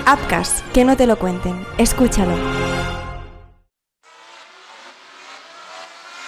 Apcas, que no te lo cuenten. Escúchalo.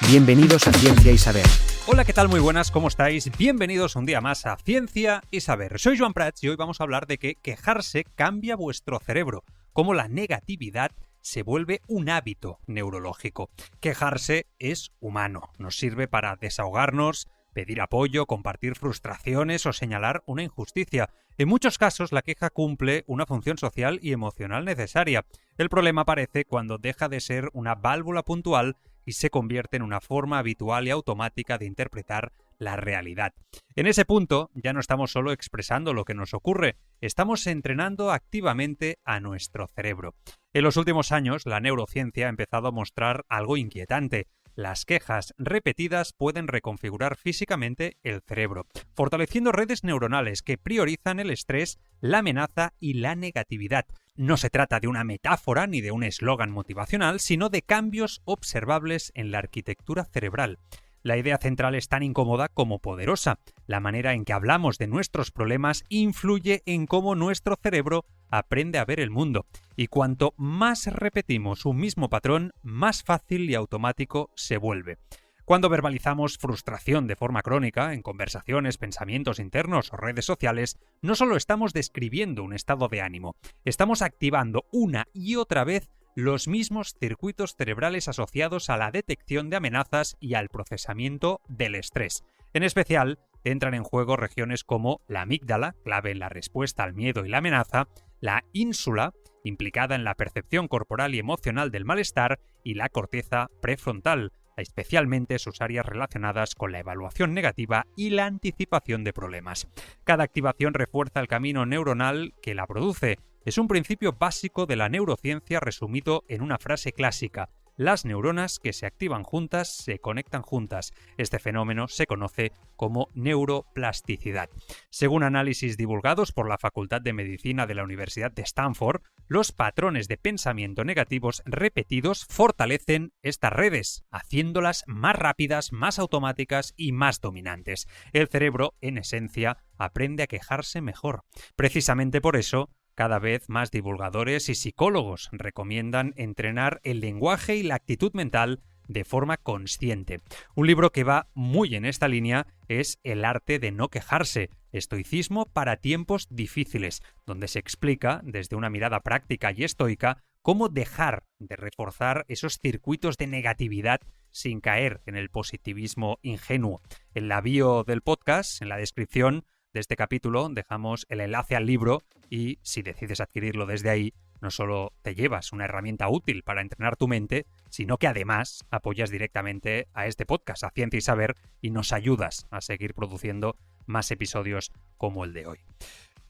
Bienvenidos a Ciencia y Saber. Hola, ¿qué tal? Muy buenas, ¿cómo estáis? Bienvenidos un día más a Ciencia y Saber. Soy Joan Prats y hoy vamos a hablar de que quejarse cambia vuestro cerebro, cómo la negatividad se vuelve un hábito neurológico. Quejarse es humano, nos sirve para desahogarnos, pedir apoyo, compartir frustraciones o señalar una injusticia. En muchos casos, la queja cumple una función social y emocional necesaria. El problema aparece cuando deja de ser una válvula puntual y se convierte en una forma habitual y automática de interpretar la realidad. En ese punto, ya no estamos solo expresando lo que nos ocurre, estamos entrenando activamente a nuestro cerebro. En los últimos años, la neurociencia ha empezado a mostrar algo inquietante. Las quejas repetidas pueden reconfigurar físicamente el cerebro, fortaleciendo redes neuronales que priorizan el estrés, la amenaza y la negatividad. No se trata de una metáfora ni de un eslogan motivacional, sino de cambios observables en la arquitectura cerebral. La idea central es tan incómoda como poderosa. La manera en que hablamos de nuestros problemas influye en cómo nuestro cerebro aprende a ver el mundo. Y cuanto más repetimos un mismo patrón, más fácil y automático se vuelve. Cuando verbalizamos frustración de forma crónica, en conversaciones, pensamientos internos o redes sociales, no solo estamos describiendo un estado de ánimo, estamos activando una y otra vez los mismos circuitos cerebrales asociados a la detección de amenazas y al procesamiento del estrés. En especial, entran en juego regiones como la amígdala, clave en la respuesta al miedo y la amenaza, la ínsula, implicada en la percepción corporal y emocional del malestar, y la corteza prefrontal, especialmente sus áreas relacionadas con la evaluación negativa y la anticipación de problemas. Cada activación refuerza el camino neuronal que la produce. Es un principio básico de la neurociencia resumido en una frase clásica: las neuronas que se activan juntas se conectan juntas. Este fenómeno se conoce como neuroplasticidad. Según análisis divulgados por la Facultad de Medicina de la Universidad de Stanford, los patrones de pensamiento negativos repetidos fortalecen estas redes, haciéndolas más rápidas, más automáticas y más dominantes. El cerebro, en esencia, aprende a quejarse mejor. Precisamente por eso, cada vez más divulgadores y psicólogos recomiendan entrenar el lenguaje y la actitud mental de forma consciente. Un libro que va muy en esta línea es El arte de no quejarse, estoicismo para tiempos difíciles, donde se explica, desde una mirada práctica y estoica, cómo dejar de reforzar esos circuitos de negatividad sin caer en el positivismo ingenuo. En la bio del podcast, en la descripción de este capítulo, dejamos el enlace al libro y, si decides adquirirlo desde ahí, no solo te llevas una herramienta útil para entrenar tu mente, sino que además apoyas directamente a este podcast, a Ciencia y Saber, y nos ayudas a seguir produciendo más episodios como el de hoy.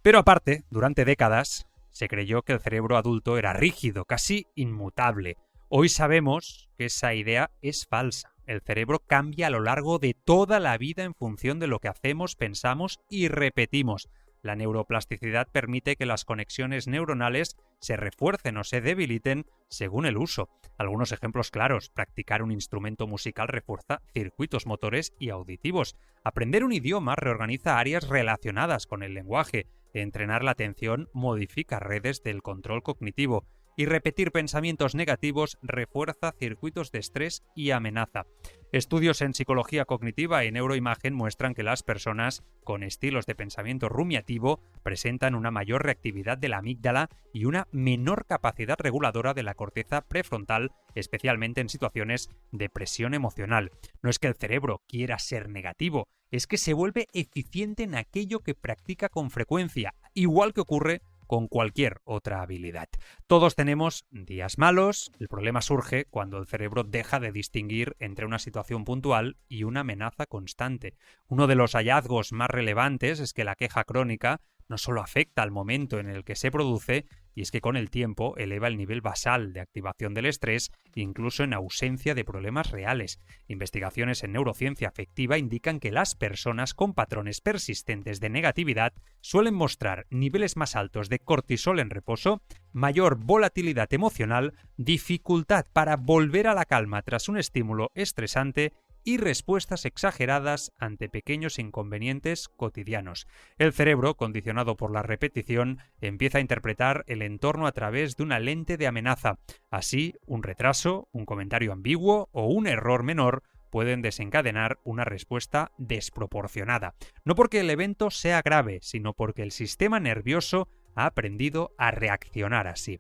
Pero aparte, durante décadas, se creyó que el cerebro adulto era rígido, casi inmutable. Hoy sabemos que esa idea es falsa. El cerebro cambia a lo largo de toda la vida en función de lo que hacemos, pensamos y repetimos. La neuroplasticidad permite que las conexiones neuronales se refuercen o se debiliten según el uso. Algunos ejemplos claros: practicar un instrumento musical refuerza circuitos motores y auditivos. Aprender un idioma reorganiza áreas relacionadas con el lenguaje. Entrenar la atención modifica redes del control cognitivo. Y repetir pensamientos negativos refuerza circuitos de estrés y amenaza. Estudios en psicología cognitiva y neuroimagen muestran que las personas con estilos de pensamiento rumiativo presentan una mayor reactividad de la amígdala y una menor capacidad reguladora de la corteza prefrontal, especialmente en situaciones de presión emocional. No es que el cerebro quiera ser negativo, es que se vuelve eficiente en aquello que practica con frecuencia, igual que ocurre con cualquier otra habilidad. Todos tenemos días malos. El problema surge cuando el cerebro deja de distinguir entre una situación puntual y una amenaza constante. Uno de los hallazgos más relevantes es que la queja crónica no solo afecta al momento en el que se produce, y es que con el tiempo eleva el nivel basal de activación del estrés, incluso en ausencia de problemas reales. Investigaciones en neurociencia afectiva indican que las personas con patrones persistentes de negatividad suelen mostrar niveles más altos de cortisol en reposo, mayor volatilidad emocional, dificultad para volver a la calma tras un estímulo estresante y respuestas exageradas ante pequeños inconvenientes cotidianos. El cerebro, condicionado por la repetición, empieza a interpretar el entorno a través de una lente de amenaza. Así, un retraso, un comentario ambiguo o un error menor pueden desencadenar una respuesta desproporcionada. No porque el evento sea grave, sino porque el sistema nervioso ha aprendido a reaccionar así.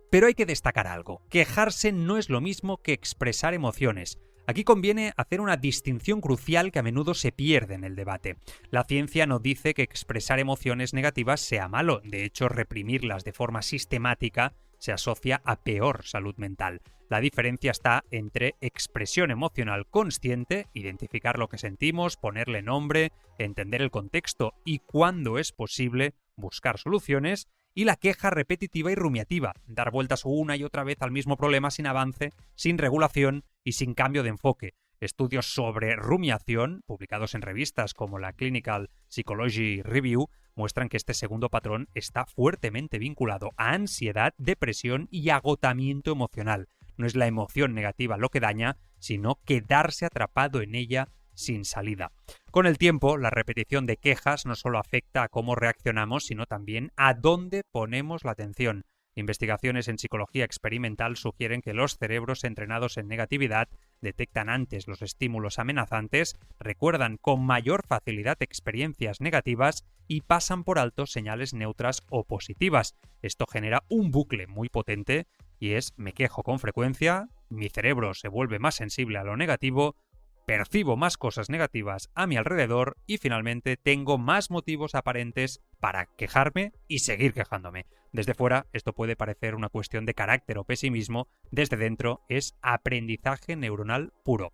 Pero hay que destacar algo. Quejarse no es lo mismo que expresar emociones. Aquí conviene hacer una distinción crucial que a menudo se pierde en el debate. La ciencia no dice que expresar emociones negativas sea malo. De hecho, reprimirlas de forma sistemática se asocia a peor salud mental. La diferencia está entre expresión emocional consciente, identificar lo que sentimos, ponerle nombre, entender el contexto y, cuando es posible, buscar soluciones, y la queja repetitiva y rumiativa, dar vueltas una y otra vez al mismo problema sin avance, sin regulación y sin cambio de enfoque. Estudios sobre rumiación, publicados en revistas como la Clinical Psychology Review, muestran que este segundo patrón está fuertemente vinculado a ansiedad, depresión y agotamiento emocional. No es la emoción negativa lo que daña, sino quedarse atrapado en ella sin salida. Con el tiempo, la repetición de quejas no solo afecta a cómo reaccionamos, sino también a dónde ponemos la atención. Investigaciones en psicología experimental sugieren que los cerebros entrenados en negatividad detectan antes los estímulos amenazantes, recuerdan con mayor facilidad experiencias negativas y pasan por alto señales neutras o positivas. Esto genera un bucle muy potente y es: me quejo con frecuencia, mi cerebro se vuelve más sensible a lo negativo, percibo más cosas negativas a mi alrededor y finalmente tengo más motivos aparentes para quejarme y seguir quejándome. Desde fuera esto puede parecer una cuestión de carácter o pesimismo, desde dentro es aprendizaje neuronal puro.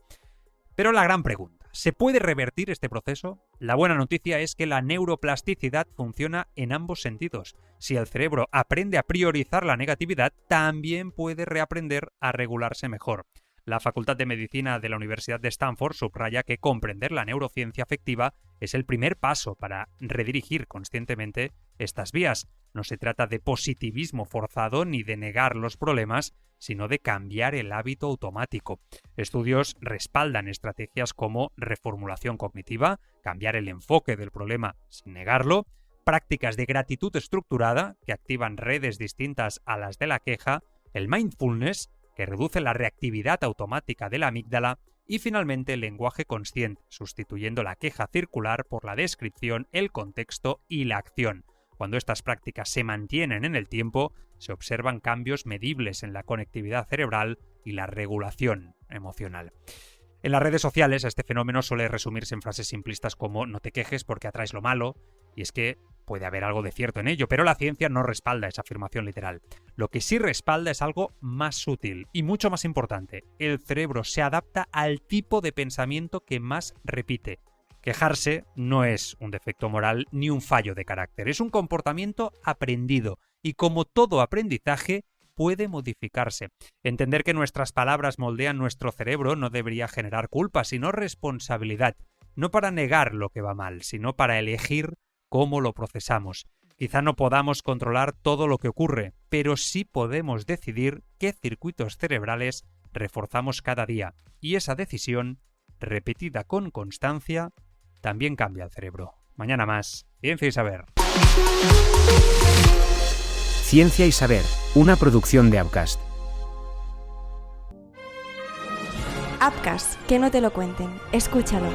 Pero la gran pregunta, ¿se puede revertir este proceso? La buena noticia es que la neuroplasticidad funciona en ambos sentidos. Si el cerebro aprende a priorizar la negatividad, también puede reaprender a regularse mejor. La Facultad de Medicina de la Universidad de Stanford subraya que comprender la neurociencia afectiva es el primer paso para redirigir conscientemente estas vías. No se trata de positivismo forzado ni de negar los problemas, sino de cambiar el hábito automático. Estudios respaldan estrategias como reformulación cognitiva, cambiar el enfoque del problema sin negarlo, prácticas de gratitud estructurada que activan redes distintas a las de la queja, el mindfulness, que reduce la reactividad automática de la amígdala, y finalmente el lenguaje consciente, sustituyendo la queja circular por la descripción, el contexto y la acción. Cuando estas prácticas se mantienen en el tiempo, se observan cambios medibles en la conectividad cerebral y la regulación emocional. En las redes sociales este fenómeno suele resumirse en frases simplistas como «no te quejes porque atraes lo malo», y es que puede haber algo de cierto en ello, pero la ciencia no respalda esa afirmación literal. Lo que sí respalda es algo más sutil y mucho más importante. El cerebro se adapta al tipo de pensamiento que más repite. Quejarse no es un defecto moral ni un fallo de carácter, es un comportamiento aprendido y, como todo aprendizaje, puede modificarse. Entender que nuestras palabras moldean nuestro cerebro no debería generar culpa, sino responsabilidad, no para negar lo que va mal, sino para elegir cómo lo procesamos. Quizá no podamos controlar todo lo que ocurre, pero sí podemos decidir qué circuitos cerebrales reforzamos cada día, y esa decisión, repetida con constancia, también cambia el cerebro. Mañana más. Ciencia y Saber. Ciencia y Saber, una producción de Upcast. Upcast, que no te lo cuenten. Escúchalo.